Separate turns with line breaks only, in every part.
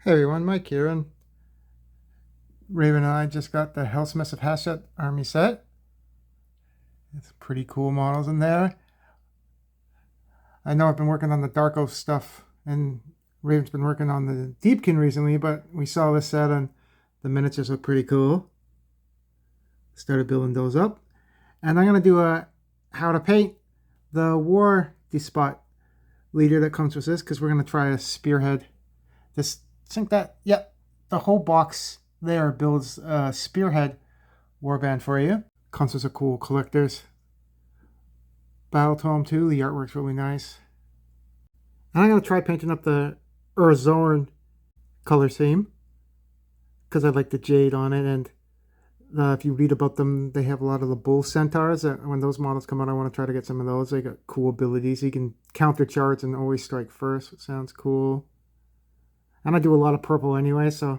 Hey everyone, Mike here, and Raven and I just got the Helsmiths of Hashut army set. It's pretty cool models in there. I know I've been working on the Dark Oath stuff, and Raven's been working on the Deepkin recently, but we saw this set and the miniatures look pretty cool. Started building those up. And I'm going to do a how to paint the War Despot leader that comes with this, because we're going to try a spearhead. Think that, yep, the whole box there builds a spearhead warband for you. Comes with a cool collector's battle tome too. The artwork's really nice. And I'm going to try painting up the Ur-Zorn color scheme, because I like the jade on it. And if you read about them, they have a lot of the bull centaurs. When those models come out, I want to try to get some of those. They got cool abilities. You can counter charge and always strike first, which sounds cool. And I do a lot of purple anyway, so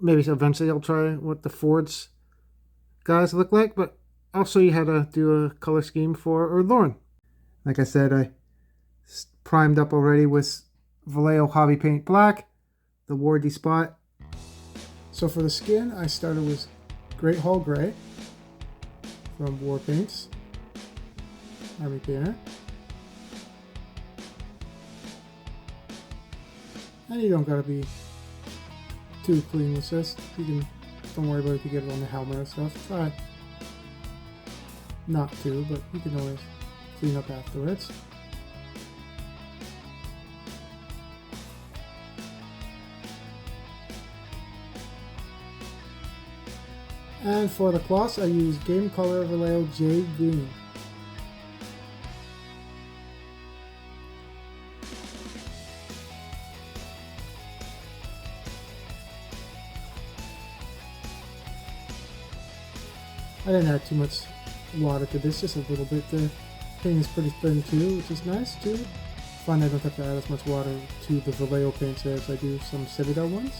maybe eventually I'll try what the Ford's guys look like, but I'll show you how to do a color scheme for Ur-Zorn. Like I said, I primed up already with Vallejo Hobby Paint Black, the War Despot. So for the skin, I started with Great Hall Gray from War Paints, Army Painter. And you don't gotta be too clean with this. Don't worry about it if you get it on the helmet and stuff. Try not to, but you can always clean up afterwards. And for the cloths, I use Game Color Vallejo Jade Green. I didn't add too much water to this, just a little bit. The paint is pretty thin too, which is nice too. I find I don't have to add as much water to the Vallejo paints as I do some Citadel ones.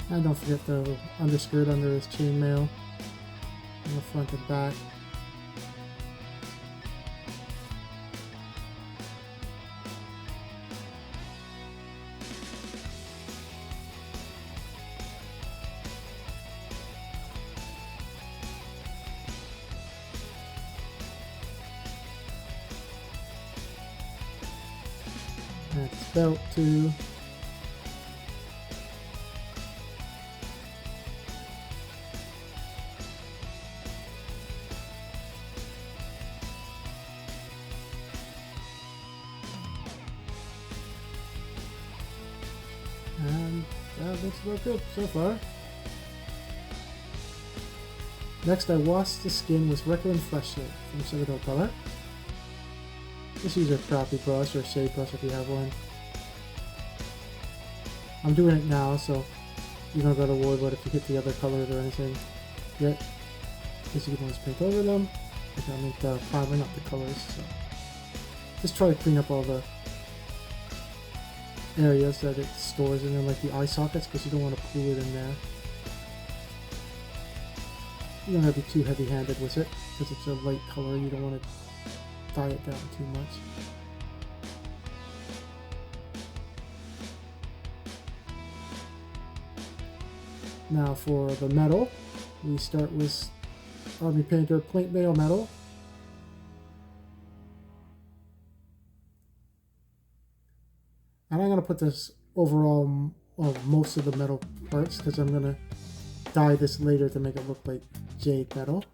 And don't forget the underskirt under his chainmail on the front and back. That's belt too. And that looks about good so far. Next, I washed the skin with Recklin Flesh Soap from Citadel Color. Just use a crappy brush or shade brush if you have one. I'm doing it now, so you don't gotta worry about if you hit the other colors or anything yet. Because you can always paint over them. I gotta make the primer, not the colors. So just try to clean up all the areas that it stores in there, like the eye sockets, because you don't want to pool it in there. You don't have to be too heavy-handed with it, because it's a light color. You don't want to dye it down too much. Now for the metal, we start with Army Painter Plate Mail Metal. And I'm going to put this overall of most of the metal parts, because I'm going to dye this later to make it look like jade metal.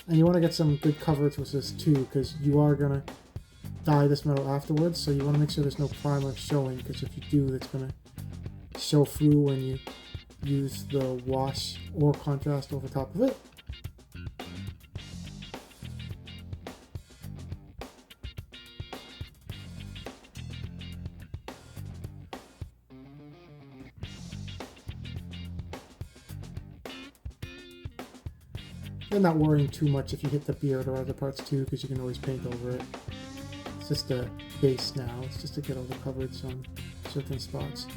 And you want to get some good coverage with this too, because you are going to dye this metal afterwards, so you want to make sure there's no primer showing, because if you do, it's going to show through when you use the wash or contrast over top of it. And not worrying too much if you hit the beard or other parts too, because you can always paint over it. It's just a base now. It's just to get all the coverage on certain spots.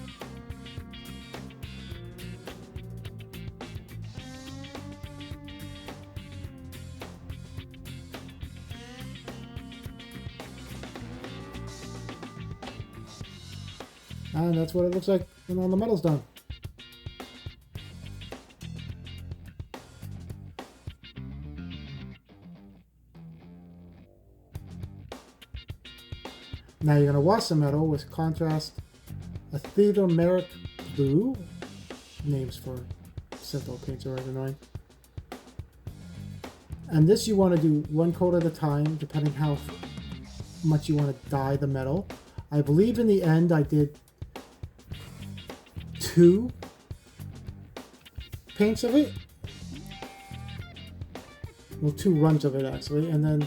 And that's what it looks like when all the metal's done. Now you're going to wash the metal with contrast Aetheromeric Blue. Names for Synthol paints are annoying. And this you want to do one coat at a time, depending how much you want to dye the metal. I believe in the end I did 2 paints of it. Well, 2 runs of it actually, and then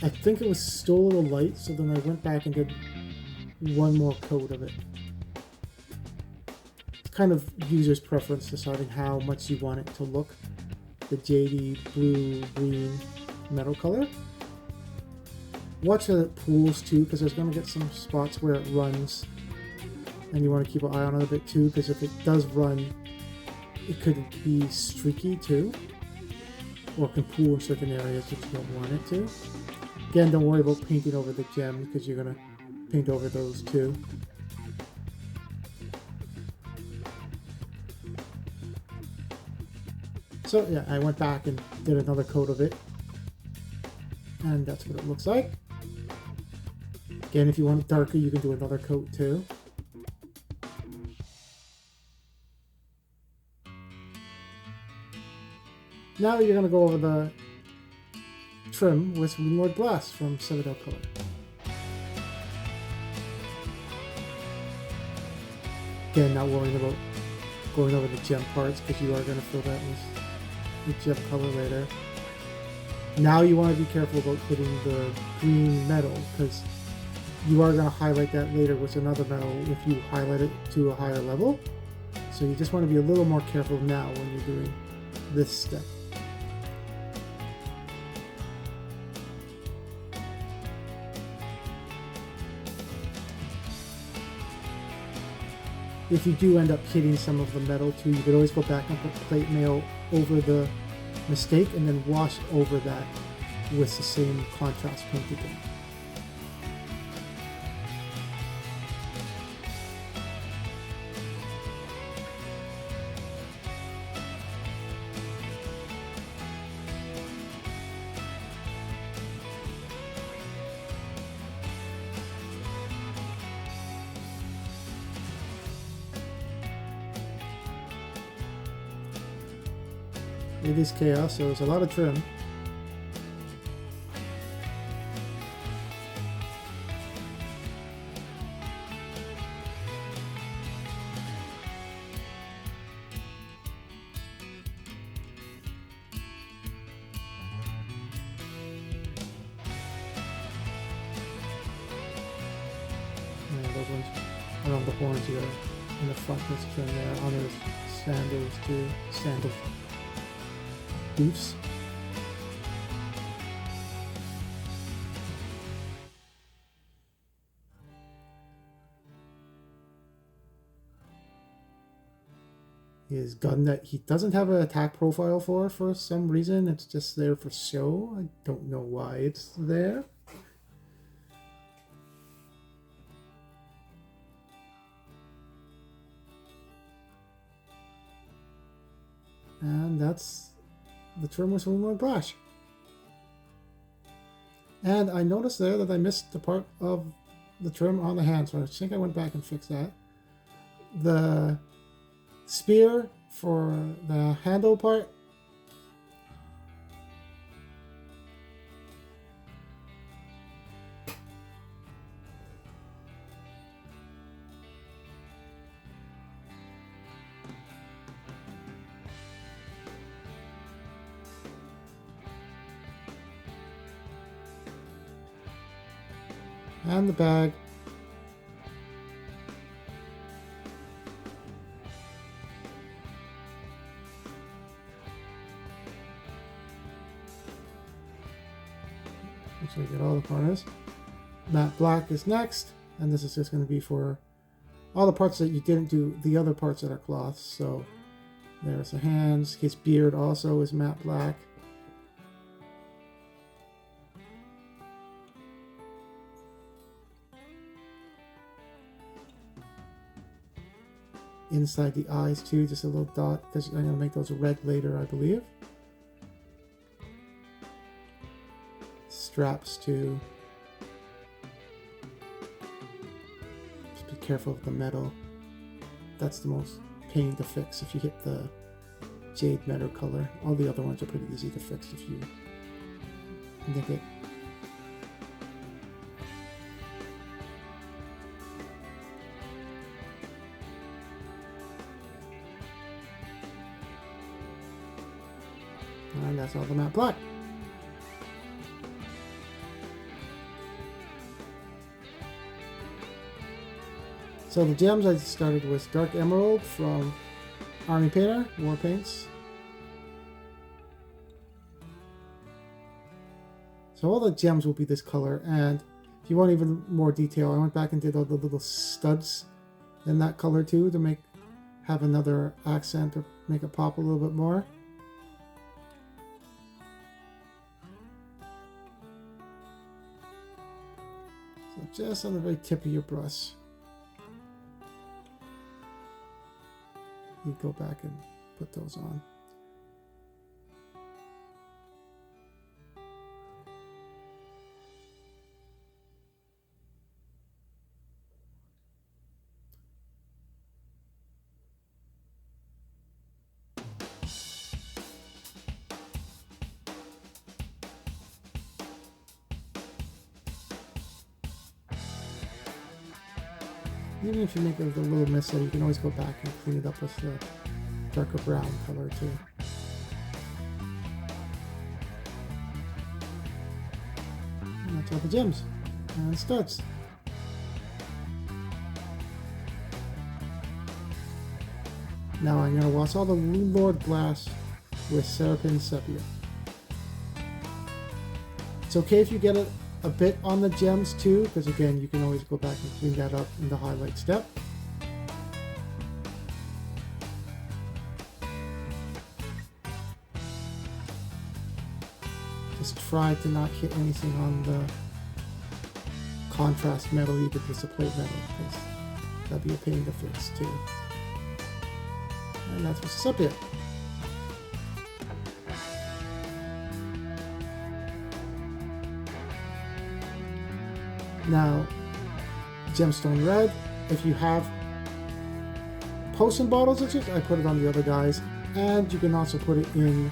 I think it was still a little light, so then I went back and did 1 more coat of it. It's kind of user's preference deciding how much you want it to look. The jaded blue green metal color. Watch that it pools too, because there's going to get some spots where it runs, and you want to keep an eye on it a bit too, because if it does run, it could be streaky too, or can pool in certain areas that you don't want it to. Again, don't worry about painting over the gems, because you're going to paint over those too. So yeah, I went back and did another coat of it, and that's what it looks like. Again, if you want it darker, you can do another coat too. Now you're going to go over the trim with Runelord Blast from Citadel Color. Again, not worrying about going over the gem parts, because you are going to fill that with gem color later. Now you want to be careful about hitting the green metal, because you are going to highlight that later with another metal if you highlight it to a higher level. So you just want to be a little more careful now when you're doing this step. If you do end up hitting some of the metal too, you could always go back and put plate mail over the mistake and then wash over that with the same contrast paint again. It is chaos, so there's a lot of trim. Yeah, those ones around the horns here in the front, there's trim there. On those sandals too. Sandals. Boots. His gun that he doesn't have an attack profile for some reason. It's just there for show. I don't know why it's there. And that's the trim with Runelord Brush. And I noticed there that I missed the part of the trim on the hand, so I think I went back and fixed that. The spear for the handle part, and the bag. so you get all the corners. Matte black is next, and this is just going to be for all the parts that you didn't do, the other parts that are cloths. So there's the hands. His beard also is matte black. Inside the eyes too, just a little dot, because I'm going to make those red later, I believe. Straps too. Just be careful with the metal. That's the most pain to fix if you hit the jade metal color. All the other ones are pretty easy to fix if you nick it. And that's all the matte black. So the gems I started with Dark Emerald from Army Painter, War Paints. So all the gems will be this color, and if you want even more detail, I went back and did all the little studs in that color too to have another accent or make it pop a little bit more. So just on the very tip of your brush, you go back and put those on. Even if you make it a little messy, you can always go back and clean it up with the darker brown color too. And that's all the gems and studs. Now I'm going to wash all the Lord glass with Serapin Sepia. It's okay if you get it a bit on the gems too, because again, you can always go back and clean that up in the highlight step. Just try to not hit anything on the contrast metal, either the plate metal, because that'd be a pain to fix too. And that's what's up here. Now, gemstone red, if you have potion bottles, I put it on the other guys, and you can also put it in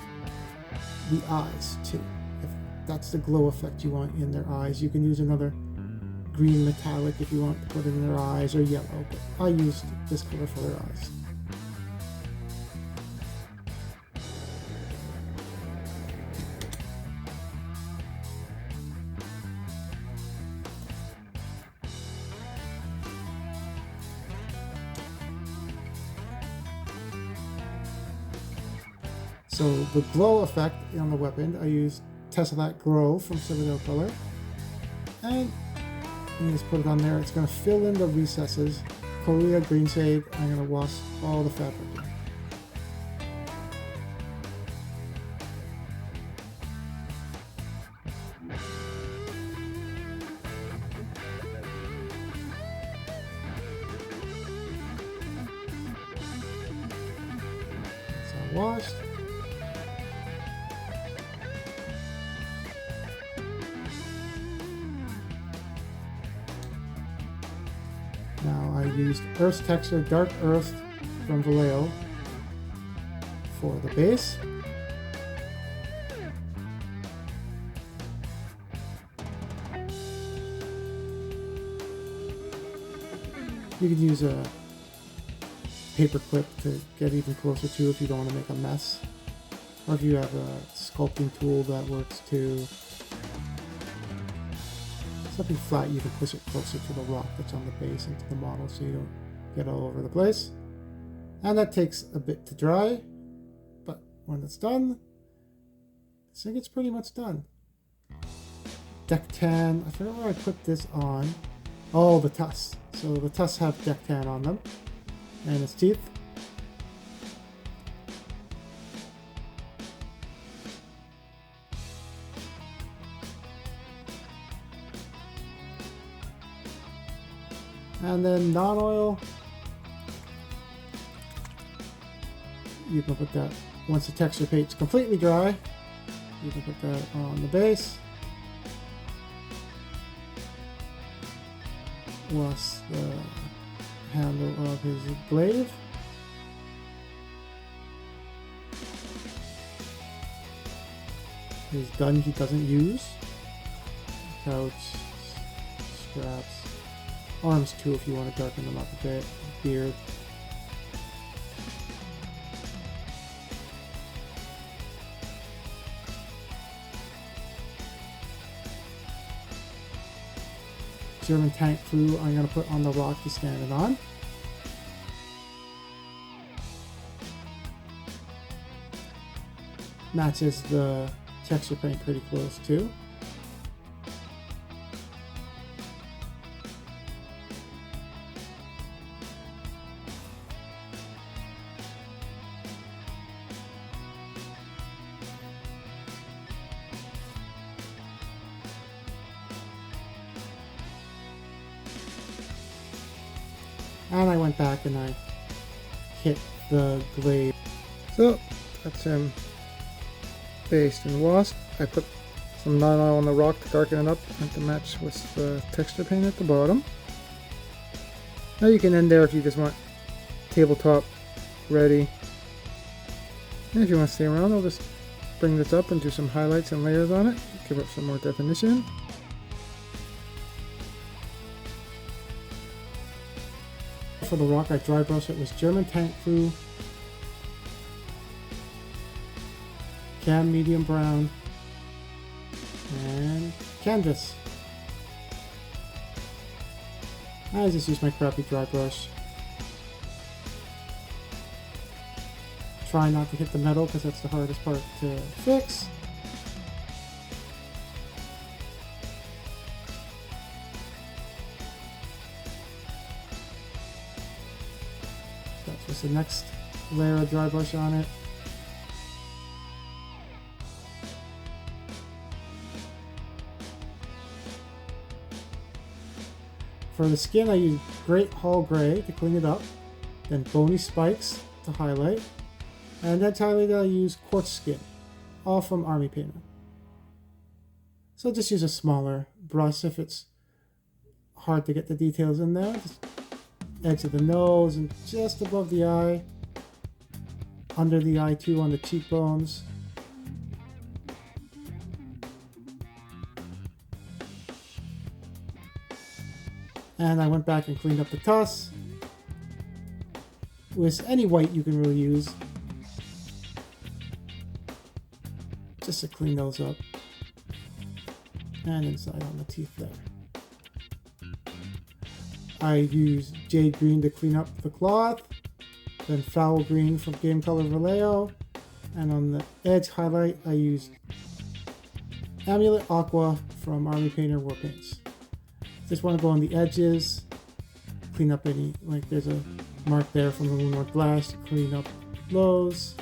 the eyes too. If that's the glow effect you want in their eyes, you can use another green metallic if you want to put it in their eyes, or yellow, but I used this color for their eyes. So the glow effect on the weapon, I used Tessellate Glow from Citadel Color. And you just put it on there. It's going to fill in the recesses. Korea Green Shade. I'm going to wash all the fabric. It's all washed. Now I used Earth Texture Dark Earth from Vallejo for the base. You could use a paper clip to get even closer to if you don't want to make a mess. Or if you have a sculpting tool that works too. Something flat, you can push it closer to the rock that's on the base into the model so you don't get all over the place. And that takes a bit to dry, but when it's done, I think it's pretty much done. deck tan. I forgot where I put this on. Oh, the tusks. So the tusks have deck tan on them. And its teeth. And then non-oil. You can put that once the texture paint's completely dry. You can put that on the base. Wash the handle of his glaive. His gun he doesn't use. Couch, straps, arms too if you want to darken them up a bit. Beard. German tank crew I'm going to put on the rock he's standing on. Matches the texture paint pretty close too. And I went back and I hit the glaive. So that's him based and washed. I put some non-oil on the rock to darken it up and to match with the texture paint at the bottom. Now you can end there if you just want tabletop ready. And if you want to stay around, I'll just bring this up and do some highlights and layers on it. Give it some more definition. For the rock I dry brushed it was German tank crew, cam medium brown, and canvas. I just use my crappy dry brush. Try not to hit the metal because that's the hardest part to fix. The next layer of dry brush on it. For the skin I use Great Hall Gray to clean it up, then Bony Spikes to highlight, and then to highlight I use Quartz Skin, all from Army Painter. So just use a smaller brush if it's hard to get the details in there. Just edge of the nose and just above the eye, under the eye too on the cheekbones. And I went back and cleaned up the tusks with any white you can really use, just to clean those up, and inside on the teeth there. I use Jade Green to clean up the cloth, then Foul Green from Game Color Vallejo, and on the edge highlight I use Amulet Aqua from Army Painter War Paints. Just want to go on the edges, clean up any, like there's a mark there from the Moonward Blast, clean up those.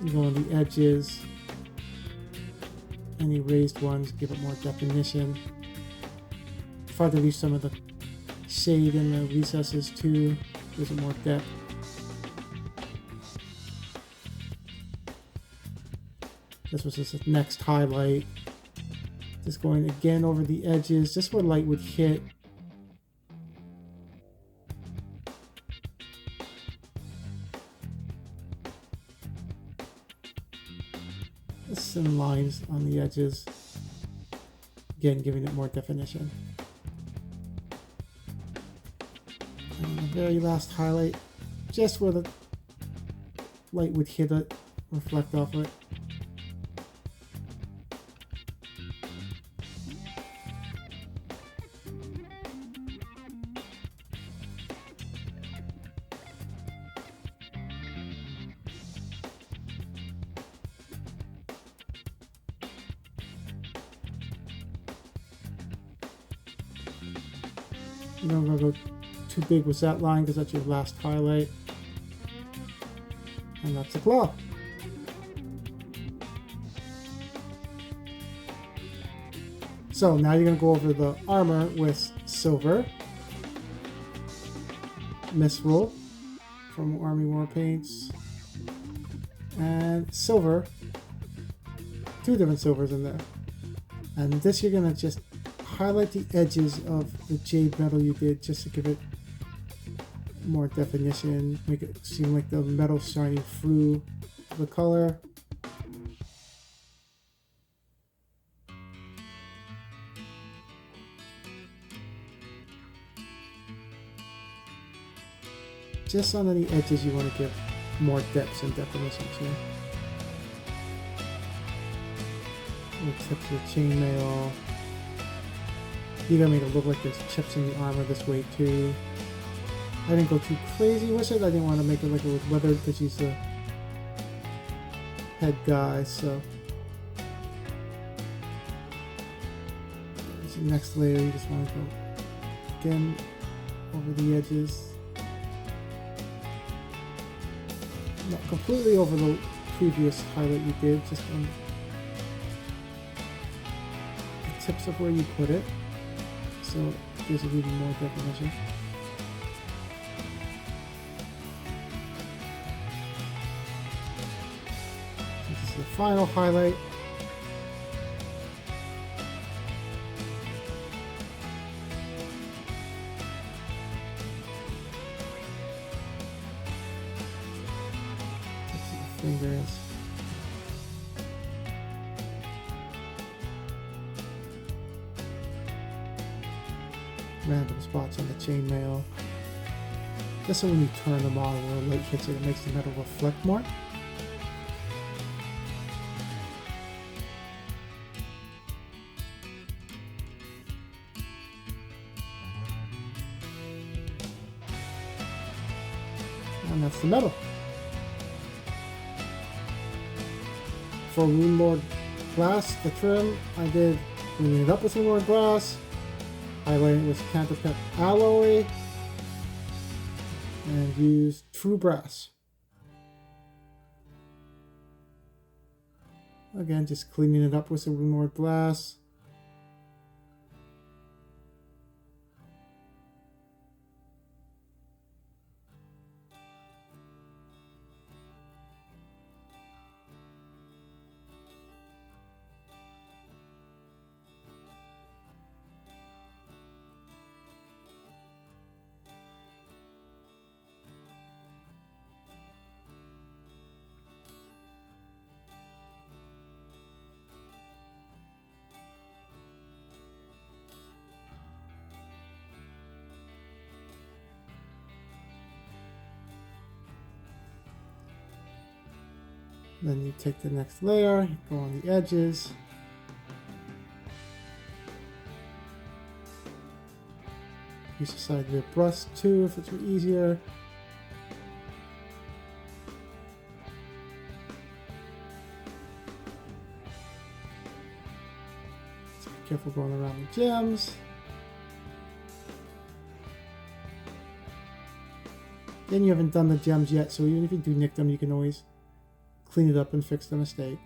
You go on the edges, any raised ones, give it more definition. Try to leave some of the shade in the recesses too, gives it more depth. This was just the next highlight. Just going again over the edges, just where light would hit. Just some lines on the edges. Again, giving it more definition. And the very last highlight, just where the light would hit it, reflect off it. You don't want to go too big with that line because that's your last highlight. And that's the claw. So now you're going to go over the armor with silver, Misrule from Army War Paints, and silver, 2 different silvers in there. And this you're going to just highlight the edges of the jade metal you did just to give it more definition, make it seem like the metal shining through the color. Just on the edges you want to give more depth and definition to. The tips of the chainmail. You gotta make it look like there's chips in the armor this way too. I didn't go too crazy with it. I didn't want to make it like it was weathered because he's the head guy, so. This is the next layer, you just want to go again over the edges. Not completely over the previous highlight you did, just on the tips of where you put it, so it gives it even more definition. This is the final highlight. Fingers. Random spots on the chainmail. Just so when you turn the model where light hits it, it makes the metal reflect more. And that's the metal. For Rune Lord Glass, the trim, I did clean it up with Rune Lord Glass, highlighting it with Counterpet Alloy, and use True Brass. Again, just cleaning it up with the Rune Lord Glass. Then you take the next layer, go on the edges. Use the side of the brush too if it's easier. So be careful going around the gems. Then you haven't done the gems yet, so even if you do nick them, you can always clean it up and fix the mistake.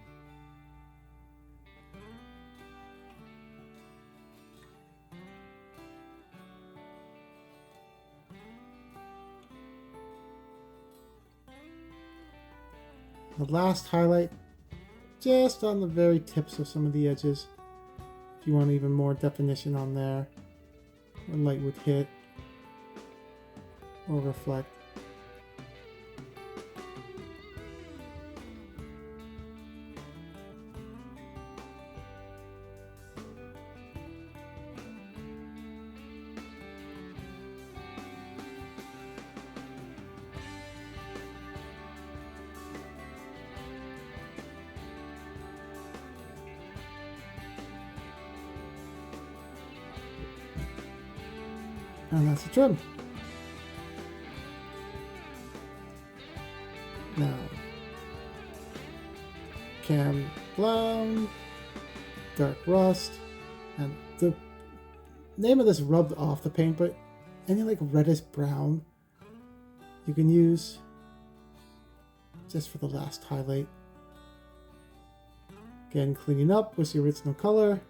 The last highlight, just on the very tips of some of the edges. If you want even more definition on there, where light would hit or reflect. And that's the trim. Now, Cam Brown, Dark Rust, and the name of this rubbed off the paint, but any like reddish brown you can use just for the last highlight. Again, cleaning up with the original color.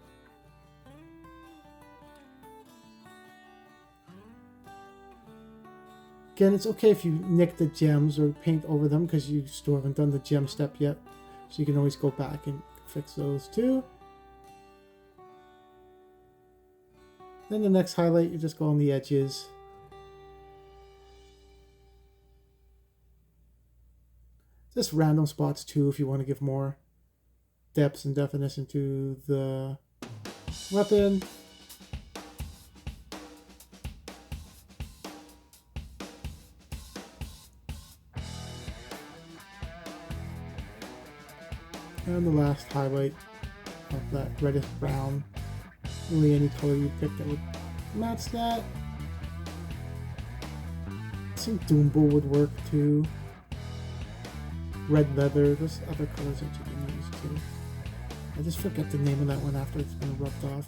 Again, it's okay if you nick the gems or paint over them because you still haven't done the gem step yet. So you can always go back and fix those too. Then the next highlight, you just go on the edges. Just random spots too if you want to give more depth and definition to the weapon. And the last highlight of that reddish brown. Really any color you pick that would match that. I think Doombull would work too. Red leather, there's other colors that you can use too. I just forget the name of that one after it's been rubbed off.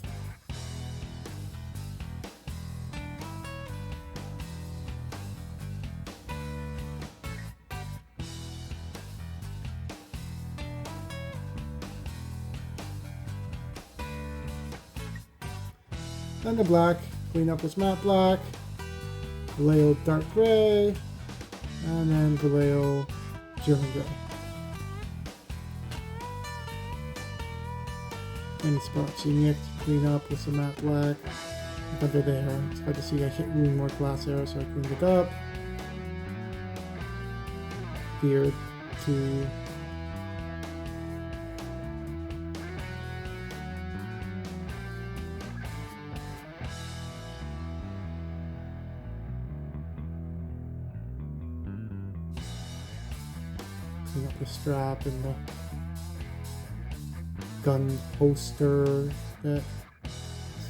Then the black, clean up with matte black, Vallejo dark gray, and then Vallejo German gray. Any spots you nicked, clean up with some matte black. Under there, it's hard to see, I hit really more glass there, so I cleaned it up. Beard to up the strap and the gun holster that's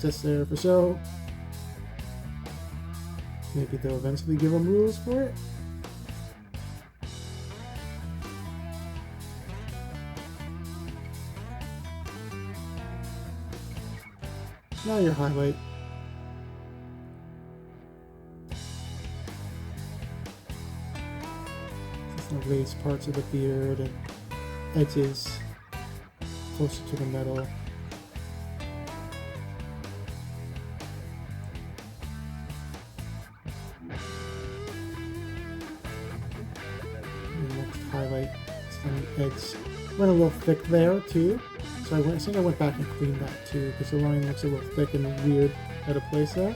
just there for show. Maybe they'll eventually give them rules for it. Now your highlight. Raised parts of the beard and edges closer to the metal. And next highlight is on the edge. Went a little thick there too, so I think I went back and cleaned that too because the line looks a little thick and weird out of place there.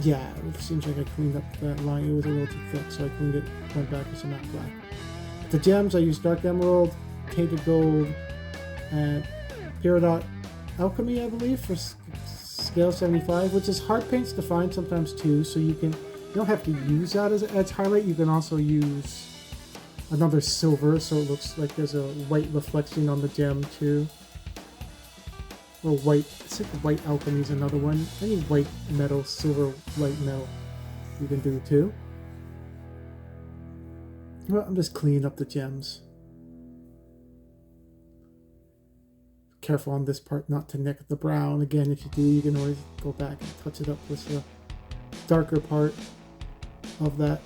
Yeah, it seems like I cleaned up that line. It was a little too thick, so I cleaned it, went back with some matte black. The gems, I used Dark Emerald, Tainted Gold, and Peridot Alchemy, I believe, for scale 75, which is hard paints to find sometimes too, so you don't have to use that as an edge highlight. You can also use another silver, so it looks like there's a white reflection on the gem too. Or white, I think white alchemy is another one. Any white metal, silver, white metal you can do too. Well, I'm just cleaning up the gems. Careful on this part not to nick the brown. Again, if you do, you can always go back and touch it up with the darker part of that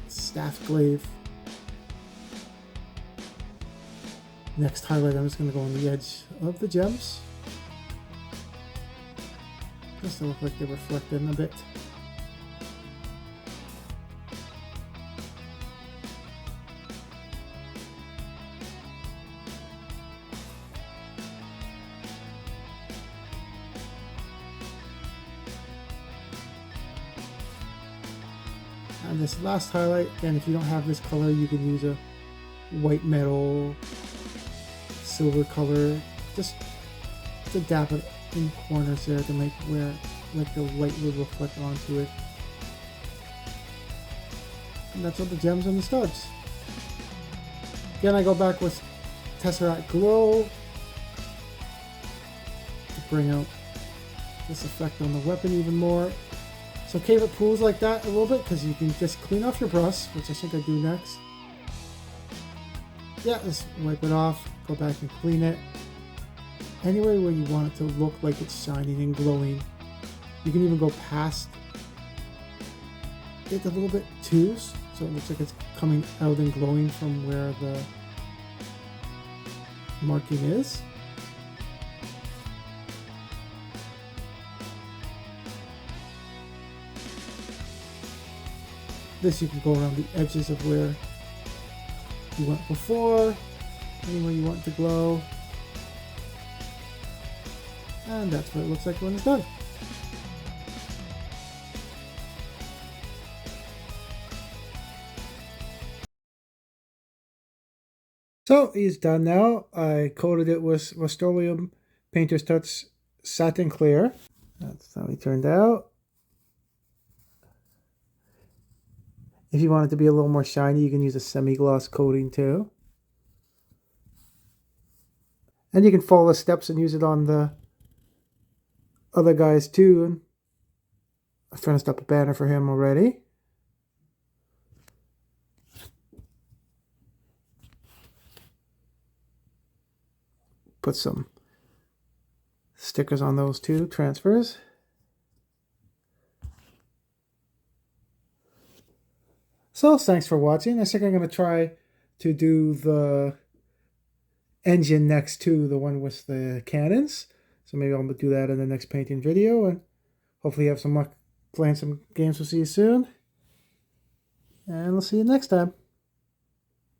staff glaive. Next highlight, I'm just going to go on the edge of the gems. Just to look like they reflect in a bit. And this last highlight, and if you don't have this color, you can use a white metal silver color just to dab it in corners there to make where like the light would reflect onto it. And that's what the gems and the studs. Again, I go back with Tesseract Glow to bring out this effect on the weapon even more. So cave it pools like that a little bit because you can just clean off your brush, which I think I do next. Yeah, just wipe it off, go back and clean it. anywhere where you want it to look like it's shining and glowing. You can even go past it a little bit too, so it looks like it's coming out and glowing from where the marking is. This you can go around the edges of where you went before, anywhere you want it to glow. And that's what it looks like when it's done. So he's done now. I coated it with Rust-Oleum Painter's Touch Satin Clear. That's how he turned out. If you want it to be a little more shiny, you can use a semi-gloss coating too. And you can follow the steps and use it on the other guys too. I've finished up a banner for him already. Put some stickers on those two transfers. So thanks for watching. I think I'm going to try to do the engine next to the one with the cannons. So maybe I'll do that in the next painting video, and hopefully have some luck playing some games. We'll see you soon, and we'll see you next time.